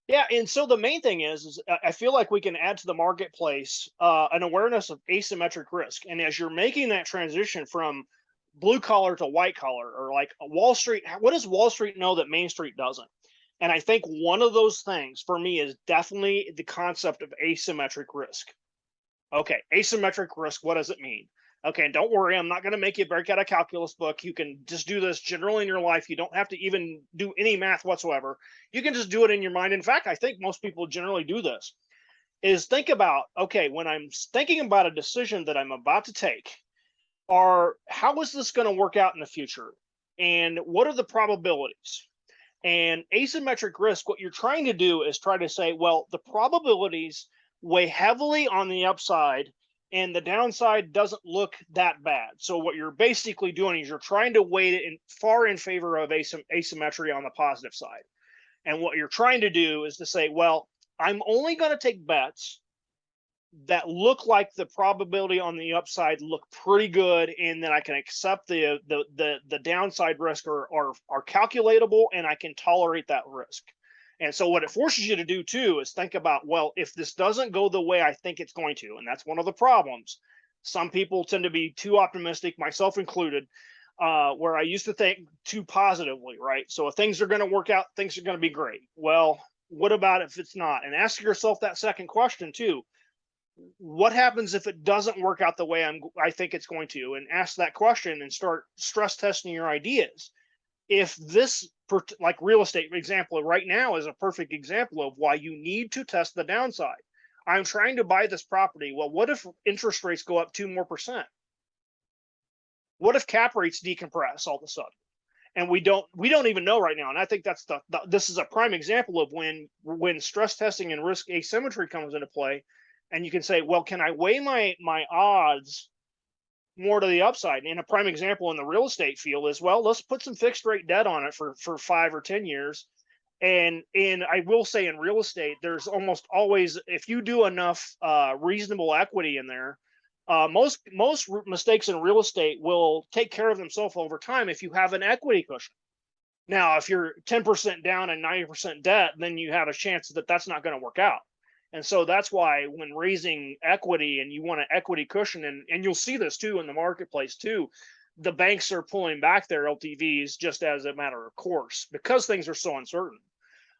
Yeah, and so the main thing is I feel like we can add to the marketplace an awareness of asymmetric risk. And as you're making that transition from blue collar to white collar, or like Wall Street, what does Wall Street know that Main Street doesn't? And I think one of those things for me is definitely the concept of asymmetric risk. Okay, asymmetric risk, what does it mean? Okay, and don't worry, I'm not going to make you break out a calculus book. You can just do this generally in your life. You don't have to even do any math whatsoever. You can just do it in your mind. In fact, I think most people generally do this. Is think about, okay, when I'm thinking about a decision that I'm about to take, are how is this going to work out in the future? And what are the probabilities? And asymmetric risk, what you're trying to do is try to say, well, the probabilities weigh heavily on the upside and the downside doesn't look that bad. So what you're basically doing is you're trying to weight it in far in favor of asymmetry on the positive side. And what you're trying to do is to say, well, I'm only going to take bets that look like the probability on the upside look pretty good, and then I can accept the downside risk, are calculatable, and I can tolerate that risk. And so what it forces you to do too is think about, well, if this doesn't go the way I think it's going to, and that's one of the problems. Some people tend to be too optimistic, myself included, where I used to think too positively, right? So if things are going to work out, things are going to be great. Well, what about if it's not? And ask yourself that second question too: what happens if it doesn't work out the way I think it's going to? And ask that question and start stress testing your ideas. If this, like real estate example right now, is a perfect example of why you need to test the downside. I'm trying to buy this property. Well, what if interest rates go up 2 more percent? What if cap rates decompress all of a sudden? And we don't even know right now. And I think that's this is a prime example of when stress testing and risk asymmetry comes into play. And you can say, well, can I weigh my odds more to the upside? And a prime example in the real estate field is, well, let's put some fixed rate debt on it for 5 or 10 years. And I will say in real estate, there's almost always, if you do enough reasonable equity in there, most mistakes in real estate will take care of themselves over time if you have an equity cushion. Now, if you're 10% down and 90% debt, then you have a chance that that's not going to work out. And so that's why when raising equity and you want an equity cushion, and you'll see this too in the marketplace too, the banks are pulling back their LTVs just as a matter of course because things are so uncertain.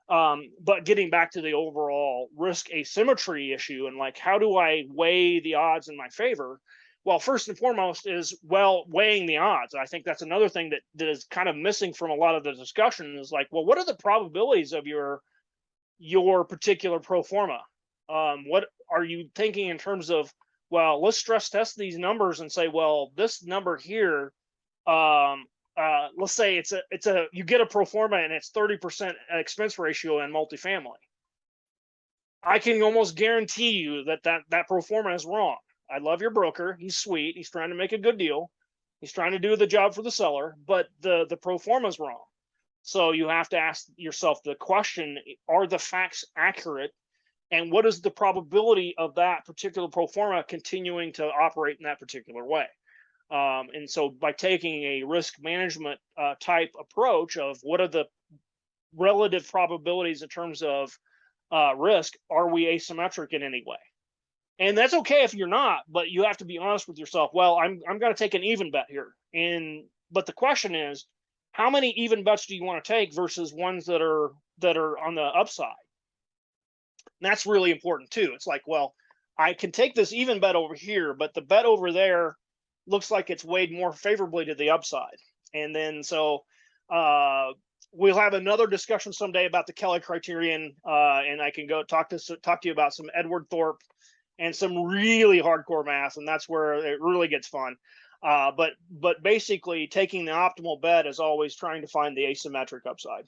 But getting back to the overall risk asymmetry issue and like, how do I weigh the odds in my favor? Well, first and foremost is, well, weighing the odds. I think that's another thing that is kind of missing from a lot of the discussion is like, well, what are the probabilities of your particular pro forma? What are you thinking in terms of, well, let's stress test these numbers and say, well, this number here, let's say it's a you get a pro forma and it's 30% expense ratio in multifamily. I can almost guarantee you that pro forma is wrong. I love your broker. He's sweet. He's trying to make a good deal. He's trying to do the job for the seller, but the pro forma is wrong. So you have to ask yourself the question: are the facts accurate? And what is the probability of that particular pro forma continuing to operate in that particular way? And so by taking a risk management type approach of what are the relative probabilities in terms of risk, are we asymmetric in any way? And that's okay if you're not, but you have to be honest with yourself. Well, I'm going to take an even bet here, and but the question is, how many even bets do you want to take versus ones that are on the upside? And that's really important too. It's like, well, I can take this even bet over here, but the bet over there looks like it's weighed more favorably to the upside. And then so we'll have another discussion someday about the Kelly criterion, and I can go talk to you about some Edward Thorpe and some really hardcore math, and that's where it really gets fun. But basically, taking the optimal bet is always trying to find the asymmetric upside.